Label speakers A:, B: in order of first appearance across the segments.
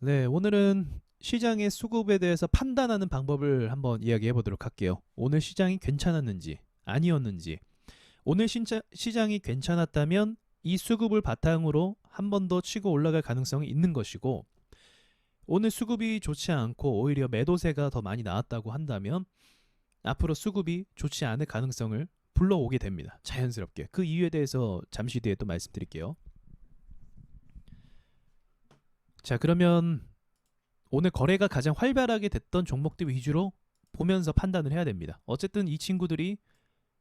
A: 네, 오늘은 시장의 수급에 대해서 판단하는 방법을 한번 이야기해 보도록 할게요. 오늘 시장이 괜찮았는지, 아니었는지, 오늘 시장이 괜찮았다면 이 수급을 바탕으로 한 번 더 치고 올라갈 가능성이 있는 것이고, 오늘 수급이 좋지 않고 오히려 매도세가 더 많이 나왔다고 한다면 앞으로 수급이 좋지 않을 가능성을 불러오게 됩니다. 자연스럽게. 그 이유에 대해서 잠시 뒤에 또 말씀드릴게요. 자, 그러면 오늘 거래가 가장 활발하게 됐던 종목들 위주로 보면서 판단을 해야 됩니다. 어쨌든 이 친구들이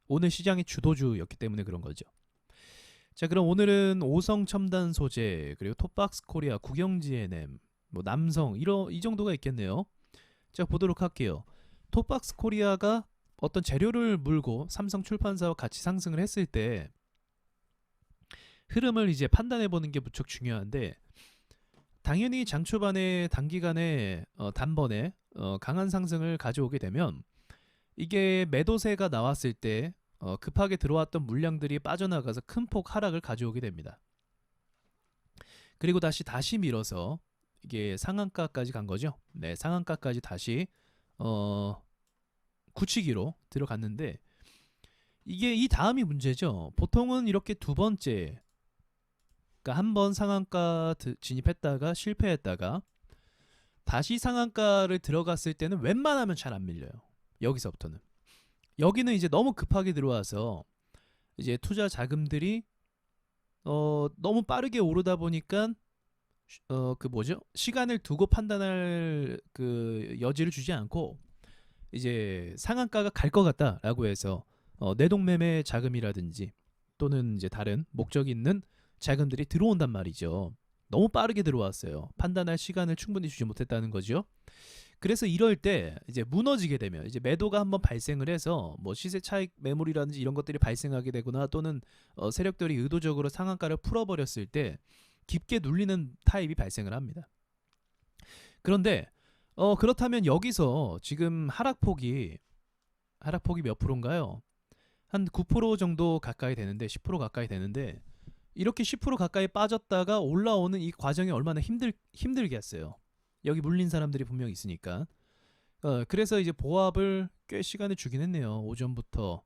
A: 오늘 시장의 주도주였기 때문에 그런 거죠. 자, 그럼 오늘은 오성 첨단 소재, 그리고 톱박스 코리아, 국영지 NM, 뭐 남성 이 정도가 있겠네요. 자, 보도록 할게요. 톱박스 코리아가 어떤 재료를 물고 삼성 출판사와 같이 상승을 했을 때 흐름을 이제 판단해 보는 게 무척 중요한데, 당연히 장 초반에 단기간에 단번에 강한 상승을 가져오게 되면 이게 매도세가 나왔을 때 급하게 들어왔던 물량들이 빠져나가서 큰 폭 하락을 가져오게 됩니다. 그리고 다시 밀어서 이게 상한가까지 간 거죠. 네, 상한가까지 다시 굳히기로 들어갔는데, 이게 이 다음이 문제죠. 보통은 이렇게 두 번째, 그러니까 한 번 상한가 진입했다가 실패했다가 다시 상한가를 들어갔을 때는 웬만하면 잘 안 밀려요. 여기서부터는. 여기는 이제 너무 급하게 들어와서 이제 투자 자금들이 너무 빠르게 오르다 보니까 그 뭐죠? 시간을 두고 판단할 그 여지를 주지 않고 이제 상한가가 갈 것 같다라고 해서 내동매매 자금이라든지 또는 이제 다른 목적이 있는 자금들이 들어온단 말이죠. 너무 빠르게 들어왔어요. 판단할 시간을 충분히 주지 못했다는 거죠. 그래서 이럴 때 이제 무너지게 되면 이제 매도가 한번 발생을 해서 뭐 시세 차익 매물이라든지 이런 것들이 발생하게 되거나 또는 세력들이 의도적으로 상한가를 풀어버렸을 때 깊게 눌리는 타입이 발생을 합니다. 그런데 그렇다면 여기서 지금 하락폭이 몇 프로인가요? 한 9% 정도 가까이 되는데 10% 가까이 되는데, 이렇게 10% 가까이 빠졌다가 올라오는 이 과정이 얼마나 힘들겠어요. 여기 물린 사람들이 분명히 있으니까. 그래서 이제 보합을 꽤 시간을 주긴 했네요. 오전부터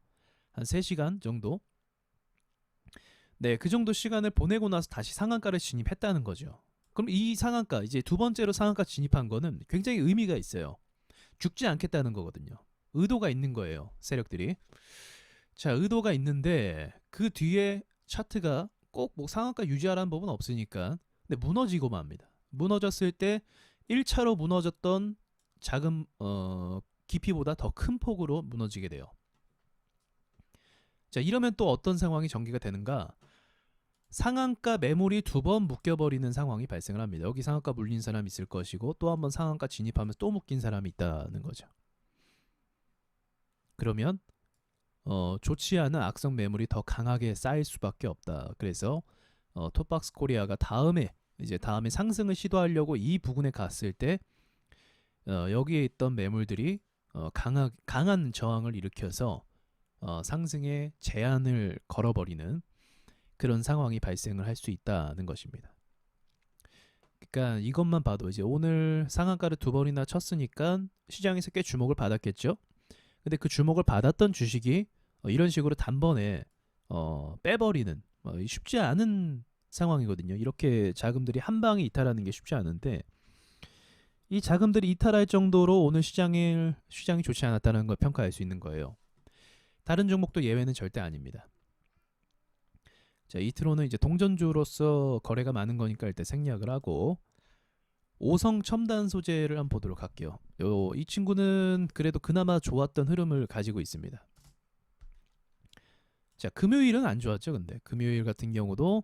A: 한 3시간 정도. 네, 그 정도 시간을 보내고 나서 다시 상한가를 진입했다는 거죠. 그럼 이 상한가, 이제 두 번째로 상한가 진입한 거는 굉장히 의미가 있어요. 죽지 않겠다는 거거든요. 의도가 있는 거예요, 세력들이. 자, 의도가 있는데 그 뒤에 차트가 꼭 뭐 상한가 유지하라는 법은 없으니까, 근데 무너지고만 합니다. 무너졌을 때 1차로 무너졌던 자금 깊이보다 더 큰 폭으로 무너지게 돼요. 자, 이러면 또 어떤 상황이 전개가 되는가? 상한가 매물이 두 번 묶여버리는 상황이 발생을 합니다. 여기 상한가 물린 사람이 있을 것이고 또 한 번 상한가 진입하면서 또 묶인 사람이 있다는 거죠. 그러면 좋지 않은 악성 매물이 더 강하게 쌓일 수밖에 없다. 그래서 톱박스 코리아가 다음에 상승을 시도하려고 이 부근에 갔을 때 여기에 있던 매물들이 강한 저항을 일으켜서 상승에 제한을 걸어버리는 그런 상황이 발생을 할 수 있다는 것입니다. 그러니까 이것만 봐도 이제 오늘 상한가를 두 번이나 쳤으니까 시장에서 꽤 주목을 받았겠죠. 근데 그 주목을 받았던 주식이 이런 식으로 단번에 빼버리는 쉽지 않은 상황이거든요. 이렇게 자금들이 한 방에 이탈하는 게 쉽지 않은데, 이 자금들이 이탈할 정도로 오늘 시장이 좋지 않았다는 걸 평가할 수 있는 거예요. 다른 종목도 예외는 절대 아닙니다. 자, 이트로는 이제 동전주로서 거래가 많은 거니까 일단 생략을 하고 오성 첨단 소재를 한번 보도록 할게요. 이 친구는 그래도 그나마 좋았던 흐름을 가지고 있습니다. 자, 금요일은 안 좋았죠. 근데 금요일 같은 경우도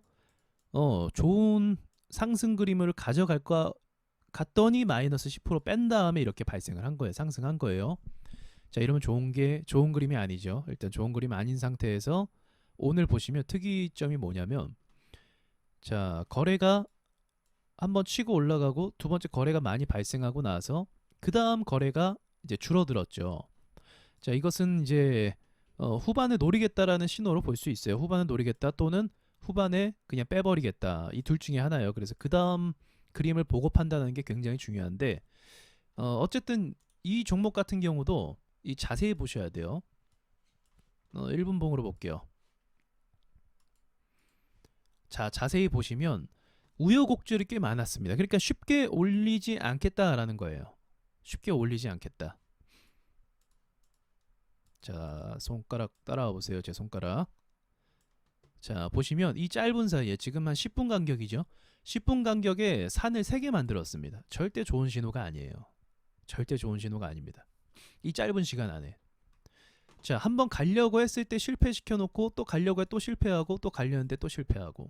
A: 좋은 상승 그림을 가져갈까 갔더니 마이너스 10%뺀 다음에 이렇게 발생을 한 거예요. 상승한 거예요. 자, 이러면 좋은 그림이 아니죠. 일단 좋은 그림 아닌 상태에서 오늘 보시면 특이점이 뭐냐면, 자, 거래가 한번 치고 올라가고 두 번째 거래가 많이 발생하고 나서 그 다음 거래가 이제 줄어들었죠. 자, 이것은 이제 후반을 노리겠다라는 신호로 볼 수 있어요. 후반을 노리겠다 또는 후반에 그냥 빼버리겠다, 이 둘 중에 하나예요. 그래서 그 다음 그림을 보고 판단하는 게 굉장히 중요한데 어쨌든 이 종목 같은 경우도 이 자세히 보셔야 돼요. 1분봉으로 볼게요. 자, 자세히 보시면 우여곡절이 꽤 많았습니다. 그러니까 쉽게 올리지 않겠다라는 거예요. 쉽게 올리지 않겠다. 자, 손가락 따라와 보세요. 제 손가락. 자, 보시면 이 짧은 사이에 지금 한 10분 간격이죠. 10분 간격에 산을 3개 만들었습니다. 절대 좋은 신호가 아니에요. 절대 좋은 신호가 아닙니다. 이 짧은 시간 안에. 자, 한번 가려고 했을 때 실패시켜 놓고 또 가려고 해 또 실패하고 또 가려는데 또 실패하고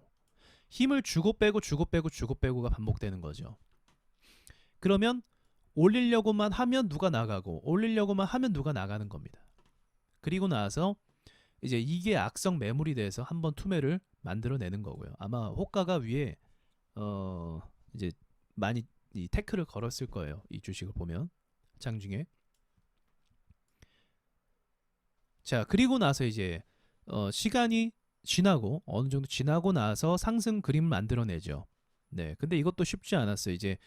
A: 힘을 주고 빼고 주고 빼고 주고 빼고가 반복되는 거죠. 그러면 올리려고만 하면 누가 나가고 올리려고만 하면 누가 나가는 겁니다. 그리고 나서 이제 이게 악성 매물이 돼서 한번 투매를 만들어내는 거고요. 아마 호가가 위에 이제 많이 이 태클을 걸었을 거예요. 이 주식을 보면 장중에. 자, 그리고 나서 이제 시간이 지나고 어느 정도 지나고 나서 상승 그림을 만들어내죠. 네, 근데 이것도 쉽지 않았어요. 이제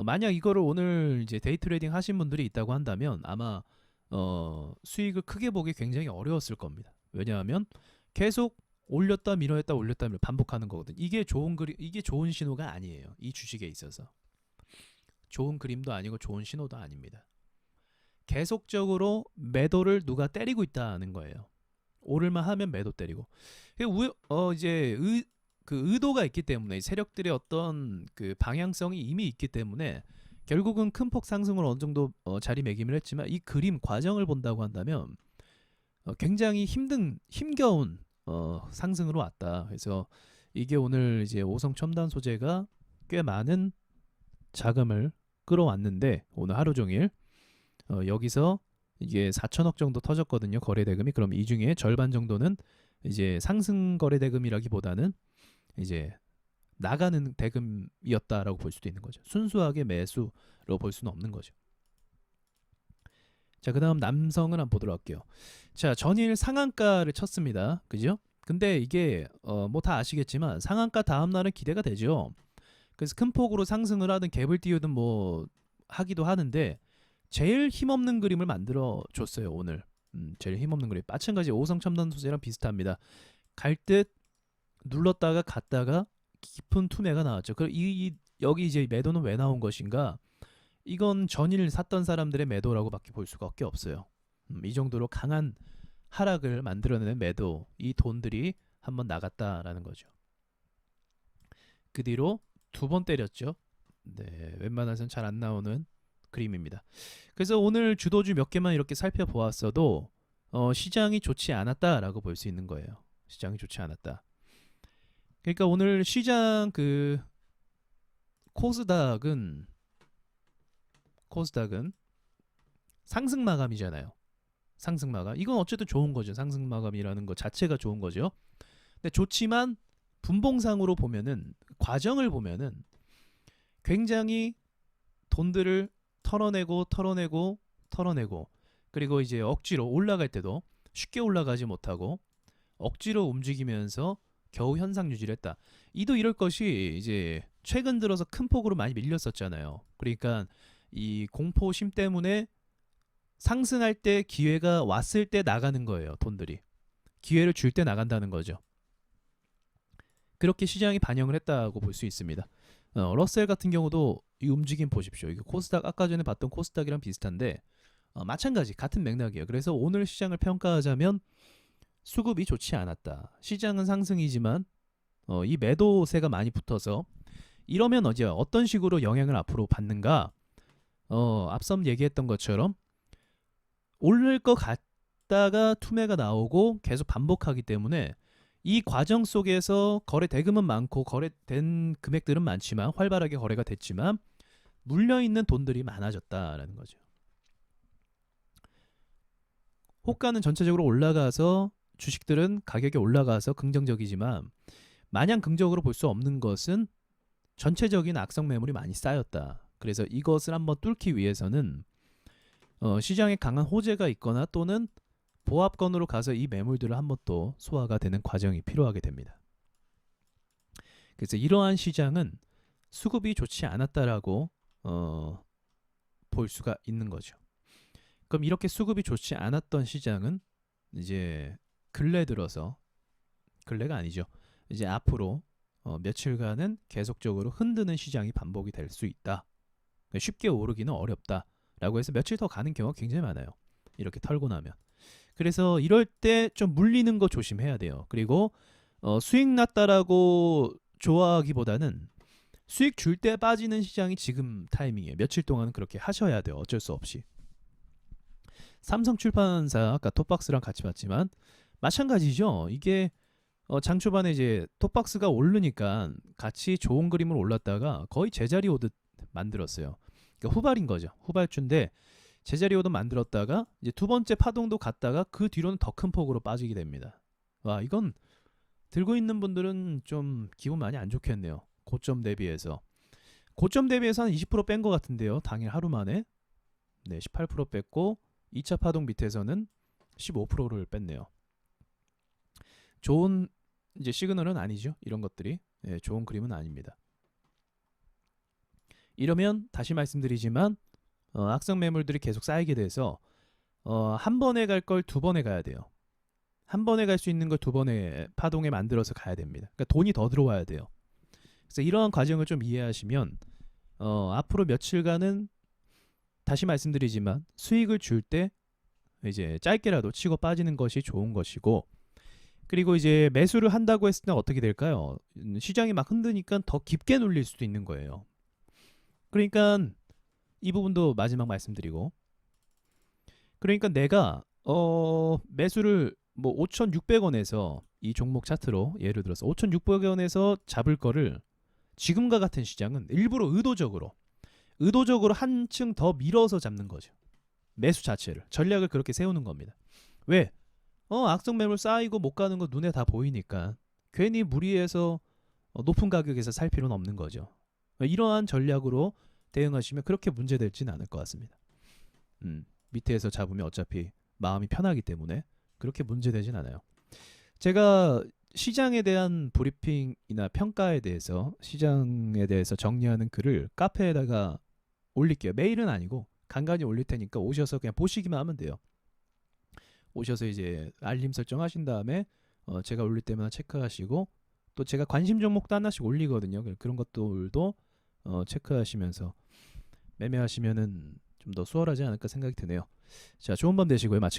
A: 만약 이거를 오늘 이제 데이 트레이딩 하신 분들이 있다고 한다면 아마 수익을 크게 보기 굉장히 어려웠을 겁니다. 왜냐하면 계속 올렸다 밀어냈다 올렸다 밀어 반복하는 거거든. 이게 좋은 신호가 아니에요. 이 주식에 있어서 좋은 그림도 아니고 좋은 신호도 아닙니다. 계속적으로 매도를 누가 때리고 있다는 거예요. 오를만 하면 매도 때리고. 이제 그 의도가 있기 때문에 세력들의 어떤 그 방향성이 이미 있기 때문에 결국은 큰 폭 상승을 어느 정도 자리매김을 했지만 이 그림 과정을 본다고 한다면 굉장히 힘겨운 상승으로 왔다. 그래서 이게 오늘 이제 오성 첨단 소재가 꽤 많은 자금을 끌어왔는데 오늘 하루 종일 여기서 이게 4천억 정도 터졌거든요. 거래 대금이. 그럼 이 중에 절반 정도는 이제 상승 거래 대금이라기보다는 이제 나가는 대금이었다라고 볼 수도 있는 거죠. 순수하게 매수로 볼 수는 없는 거죠. 자, 그다음 남성을 한번 보도록 할게요. 자, 전일 상한가를 쳤습니다. 그죠? 근데 이게 뭐 다 아시겠지만 상한가 다음 날은 기대가 되죠. 그래서 큰 폭으로 상승을 하든 갭을 띄우든 뭐 하기도 하는데 제일 힘없는 그림을 만들어 줬어요. 오늘. 제일 힘없는 그림. 마찬가지 오성 첨단 소재랑 비슷합니다. 갈 듯 눌렀다가 갔다가 깊은 투매가 나왔죠. 그럼 여기 이제 매도는 왜 나온 것인가? 이건 전일 샀던 사람들의 매도라고밖에 볼 수가 없어요. 이 정도로 강한 하락을 만들어내는 매도, 이 돈들이 한번 나갔다라는 거죠. 그 뒤로 2번 때렸죠. 네, 웬만해서는 잘 안 나오는 그림입니다. 그래서 오늘 주도주 몇 개만 이렇게 살펴보았어도 시장이 좋지 않았다라고 볼 수 있는 거예요. 시장이 좋지 않았다. 그러니까 오늘 시장 그 코스닥은 상승 마감이잖아요. 상승 마감. 이건 어쨌든 좋은 거죠. 상승 마감이라는 것 자체가 좋은 거죠. 근데 좋지만 분봉상으로 보면은 과정을 보면은 굉장히 돈들을 털어내고 그리고 이제 억지로 올라갈 때도 쉽게 올라가지 못하고 억지로 움직이면서 겨우 현상 유지를 했다. 이도 이럴 것이 이제 최근 들어서 큰 폭으로 많이 밀렸었잖아요. 그러니까 이 공포심 때문에 상승할 때 기회가 왔을 때 나가는 거예요. 돈들이. 기회를 줄 때 나간다는 거죠. 그렇게 시장이 반영을 했다고 볼 수 있습니다. 러셀 같은 경우도 이 움직임 보십시오. 이거 코스닥 아까 전에 봤던 코스닥이랑 비슷한데 마찬가지 같은 맥락이에요. 그래서 오늘 시장을 평가하자면 수급이 좋지 않았다. 시장은 상승이지만 이 매도세가 많이 붙어서 이러면 어떤 식으로 영향을 앞으로 받는가? 앞서 얘기했던 것처럼 오를 것 같다가 투매가 나오고 계속 반복하기 때문에 이 과정 속에서 거래 대금은 많고 거래된 금액들은 많지만 활발하게 거래가 됐지만 물려있는 돈들이 많아졌다라는 거죠. 호가는 전체적으로 올라가서 주식들은 가격이 올라가서 긍정적이지만 마냥 긍정적으로 볼 수 없는 것은 전체적인 악성 매물이 많이 쌓였다. 그래서 이것을 한번 뚫기 위해서는 시장에 강한 호재가 있거나 또는 보합권으로 가서 이 매물들을 한번 또 소화가 되는 과정이 필요하게 됩니다. 그래서 이러한 시장은 수급이 좋지 않았다라고 볼 수가 있는 거죠. 그럼 이렇게 수급이 좋지 않았던 시장은 이제 근래 들어서, 근래가 아니죠. 이제 앞으로 며칠간은 계속적으로 흔드는 시장이 반복이 될 수 있다. 쉽게 오르기는 어렵다라고 해서 며칠 더 가는 경우가 굉장히 많아요. 이렇게 털고 나면. 그래서 이럴 때 좀 물리는 거 조심해야 돼요. 그리고 수익 났다라고 좋아하기보다는 수익 줄 때 빠지는 시장이 지금 타이밍이에요. 며칠 동안은 그렇게 하셔야 돼요. 어쩔 수 없이. 삼성출판사 아까 톱박스랑 같이 봤지만 마찬가지죠. 이게 장 초반에 이제 톱박스가 오르니까 같이 좋은 그림으로 올랐다가 거의 제자리 오듯 만들었어요. 그러니까 후발인 거죠. 후발주인데 제자리 오듯 만들었다가 이제 두 번째 파동도 갔다가 그 뒤로는 더 큰 폭으로 빠지게 됩니다. 와, 이건 들고 있는 분들은 좀 기분 많이 안 좋겠네요. 고점 대비해서. 고점 대비해서 한 20%뺀 것 같은데요. 당일 하루 만에. 네, 18% 뺐고 2차 파동 밑에서는 15%를 뺐네요. 좋은 이제 시그널은 아니죠. 이런 것들이. 네, 좋은 그림은 아닙니다. 이러면 다시 말씀드리지만 악성 매물들이 계속 쌓이게 돼서 한 번에 갈 걸 두 번에 가야 돼요. 한 번에 갈 수 있는 걸 두 번에 파동에 만들어서 가야 됩니다. 그러니까 돈이 더 들어와야 돼요. 그래서 이러한 과정을 좀 이해하시면 앞으로 며칠간은 다시 말씀드리지만 수익을 줄 때 이제 짧게라도 치고 빠지는 것이 좋은 것이고, 그리고 이제 매수를 한다고 했을 때 어떻게 될까요? 시장이 막 흔드니까 더 깊게 눌릴 수도 있는 거예요. 그러니까 이 부분도 마지막 말씀드리고, 그러니까 내가 매수를 뭐 5,600원에서 이 종목 차트로 예를 들어서 5,600원에서 잡을 거를 지금과 같은 시장은 일부러 의도적으로 한층 더 밀어서 잡는 거죠. 매수 자체를, 전략을 그렇게 세우는 겁니다. 왜? 악성 매물 쌓이고 못 가는 거 눈에 다 보이니까 괜히 무리해서 높은 가격에서 살 필요는 없는 거죠. 이러한 전략으로 대응하시면 그렇게 문제될지는 않을 것 같습니다. 밑에서 잡으면 어차피 마음이 편하기 때문에 그렇게 문제되진 않아요. 제가 시장에 대한 브리핑이나 평가에 대해서, 시장에 대해서 정리하는 글을 카페에다가 올릴게요. 메일은 아니고 간간히 올릴 테니까 오셔서 그냥 보시기만 하면 돼요. 오셔서 이제 알림 설정하신 다음에 제가 올릴 때마다 체크하시고, 또 제가 관심 종목도 하나씩 올리거든요. 그런 것들도 체크하시면서 매매하시면은 좀 더 수월하지 않을까 생각이 드네요. 자, 좋은 밤 되시고요. 마치겠습니다.